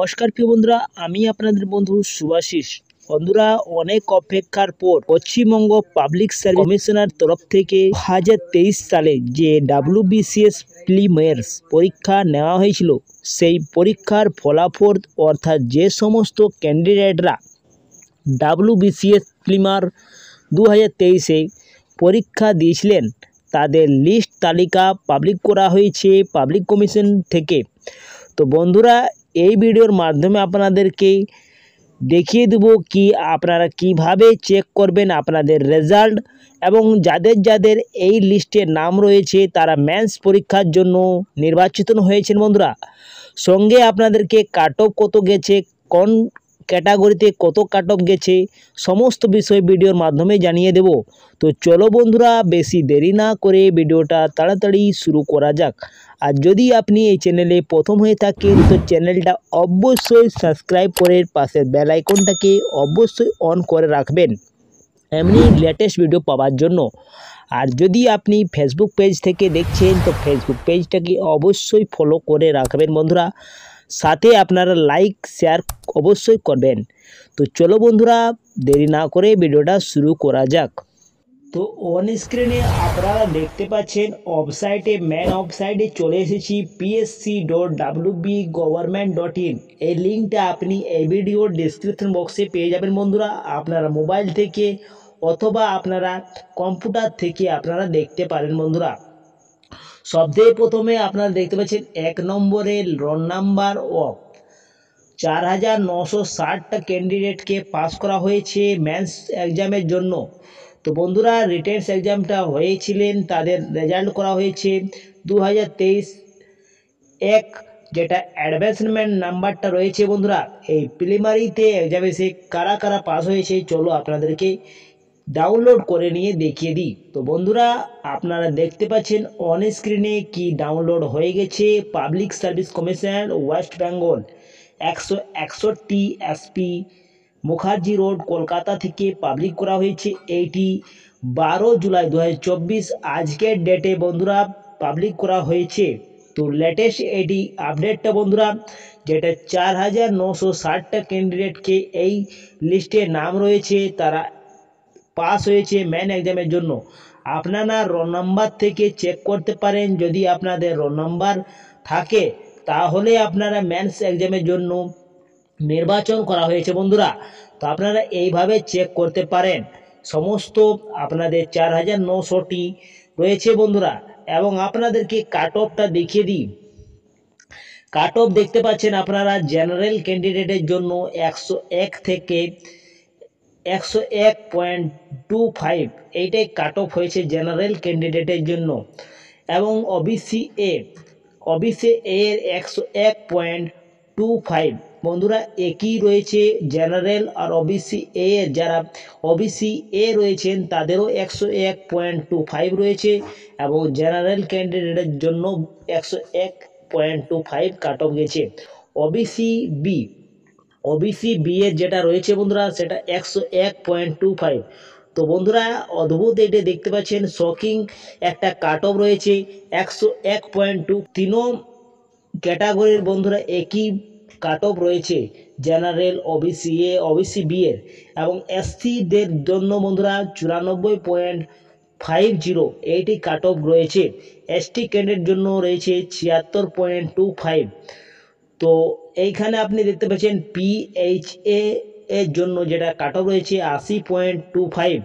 নমস্কার প্রিয় বন্ধুরা, আমি আপনাদের বন্ধু সুভাশিস। বন্ধুরা, অনেক অপেক্ষার পর পশ্চিমবঙ্গ পাবলিক সার্ভিস কমিশনের তরফ থেকে 2023 সালে যে WBCS প্রিলিমিনারি পরীক্ষা নেওয়া হয়েছিল, সেই পরীক্ষার ফলাফল অর্থাৎ যে সমস্ত ক্যান্ডিডেটরা WBCS প্রিলিমিনারি 2023-এ পরীক্ষা দিয়েছিলেন তাদের লিস্ট তালিকা পাবলিক করা হয়েছে পাবলিক কমিশন থেকে। তো বন্ধুরা, এই ভিডিওর মাধ্যমে আপনাদেরকে দেখিয়ে দেব কি আপনারা কিভাবে চেক করবেন আপনাদের রেজাল্ট, এবং যাদের যাদের এই লিস্টে নাম রয়েছে তারা মেন্স পরীক্ষার জন্য নির্বাচিত হয়েছেন। বন্ধুরা, সঙ্গে আপনাদেরকে কাট অফ কত গেছে, কোন ক্যাটাগরিতে কত কাট অফ গেছে, সমস্ত বিষয় ভিডিওর মাধ্যমে জানিয়ে দেব। তো চলো বন্ধুরা, বেশি দেরি না করে ভিডিওটা তাড়াতাড়ি শুরু করা যাক। আর যদি আপনি এই চ্যানেলে প্রথম হয়ে থাকেন তো চ্যানেলটা অবশ্যই সাবস্ক্রাইব করে পাশের বেল আইকনটাকে অবশ্যই অন করে রাখবেন এমনি লেটেস্ট ভিডিও পাওয়ার জন্য। আর যদি আপনি ফেসবুক পেজ থেকে দেখছেন তো ফেসবুক পেজটাকে অবশ্যই ফলো করে রাখবেন বন্ধুরা, সাথে আপনারা লাইক শেয়ার অবশ্যই করবেন। তো চলো বন্ধুরা, দেরি না করে ভিডিওটা শুরু করা যাক। তো অন স্ক্রিনে আপনারা দেখতে পাচ্ছেন ওয়েবসাইটে, মেন ওয়েবসাইটে চলে এসেছি psc.wbgovernment.in। এই লিঙ্কটা আপনি এই ভিডিওর ডেসক্রিপশন বক্সে পেয়ে যাবেন বন্ধুরা। আপনারা মোবাইল থেকে অথবা আপনারা কম্পিউটার থেকে আপনারা দেখতে পারেন বন্ধুরা। সবথেকে প্রথমে আপনারা দেখতে পাচ্ছেন 1 নম্বরে রোল নাম্বার অফ 4960টা ক্যান্ডিডেটকে পাস করা হয়েছে মেন্স এক্সামের জন্য। তো বন্ধুরা, রিটেন্স এক্সামটা হয়েছিলেন, তাদের রেজাল্ট করা হয়েছে 2023 এক, যেটা অ্যাডভান্সমেন্ট নাম্বারটা রয়েছে বন্ধুরা। এই প্রিলিমিনারিতে এক্সামে সে কারা কারা পাস হয়েছে চলো আপনাদেরকে ডাউনলোড করে নিয়ে দেখিয়ে দিই। তো বন্ধুরা, আপনারা দেখতে পাচ্ছেন অন স্ক্রিনে কি ডাউনলোড হয়ে গেছে। Public service commission West Bengal 161 SP Mukherjee road, Kolkata থেকে পাবলিক করা হয়েছে। এইটি 12 জুলাই 2024 আজকের ডেটে বন্ধুরা পাবলিক করা হয়েছে। তো লেটেস্ট এটি আপডেটটা বন্ধুরা, যেটা 4960টা ক্যান্ডিডেটকে এই লিস্টে নাম রয়েছে, তারা পাস হয়েছে মেন এক্সামের জন্য। আপনারা রোল নাম্বার থেকে চেক করতে পারেন। যদি আপনাদের রোল নাম্বার থাকে তাহলে আপনারা মেন্স এক্সামের জন্য নির্বাচন করা হয়েছে বন্ধুরা। তো আপনারা এইভাবে চেক করতে পারেন। সমস্ত আপনাদের 4900টি রয়েছে বন্ধুরা। এবং আপনাদেরকে কাট অফটা দেখিয়ে দিই। কাট অফ দেখতে পাচ্ছেন আপনারা জেনারেল ক্যান্ডিডেটের জন্য 101 থেকে 101.25 এইটাই কাট অফ হয়েছে জেনারেল ক্যান্ডিডেটের জন্য। এবং ওবিসি এর 101.25 বন্ধুরা একই রয়েছে। জেনারেল আর ওবিসি এর যারা ওবিসি এ রয়েছেন তাদেরও 101.25 রয়েছে, এবং জেনারেল ক্যান্ডিডেটের জন্য 101.25 কাট অফ গেছে। ওবিসি বি এর যেটা রয়েছে বন্ধুরা সেটা 101.25। তো বন্ধুরা, অদ্ভুত এটা দেখতে পাচ্ছেন, শকিং একটা কাট অফ রয়েছে 101.2। তিনও ক্যাটাগরির বন্ধুরা একই কাট অফ রয়েছে, general, OBC A, OBC B এর। এবং এসসিদের জন্য বন্ধুরা 94.50 এইটি কাট অফ রয়েছে। এসটি ক্যান্ডিডেট জন্য রয়েছে 76.25। তো এইখানে আপনি দেখতে পাচ্ছেন পিএইচএ এর জন্য যেটা কাট অফ রয়েছে 80.25।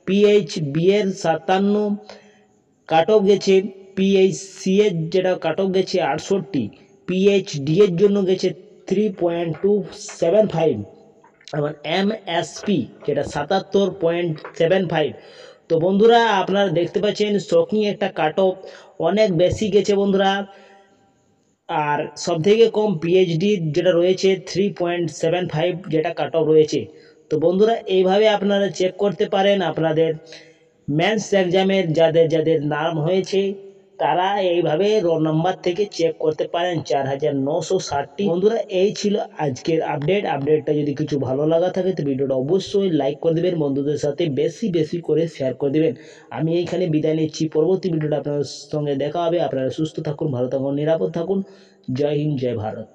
পিএইচবি এর 57 কাট অফ গেছে। পিএইচসি এর যেটা কাট অফ গেছে 68। পিএইচডি এর জন্য গেছে 3.275। এবং এমএসপি যেটা 77.75। তো বন্ধুরা, আপনারা দেখতে পাচ্ছেন শকিং একটা কাট অফ অনেক বেশি গেছে বন্ধুরা। আর সবথেকে কম পিএইচডি যেটা রয়েছে 3.75 যেটা কাট অফ রয়েছে। তো বন্ধুরা, এইভাবে আপনারা চেক করতে পারেন আপনাদের মেন্স এক্সামের যাদের যাদের নাম হয়েছে তারা এইভাবে রোল নাম্বার থেকে চেক করতে পারেন 4960টি। বন্ধুরা, এই ছিল আজকের আপডেটটা যদি কিছু ভালো লাগা থাকে তো ভিডিওটা অবশ্যই লাইক করে দেবেন, বন্ধুদের সাথে বেশি বেশি করে শেয়ার করে দেবেন। আমি এইখানে বিদায় নিচ্ছি, পরবর্তী ভিডিওটা আপনার সঙ্গে দেখা হবে। আপনারা সুস্থ থাকুন, ভালো থাকুন, নিরাপদ থাকুন। জয় হিন্দ, জয় ভারত।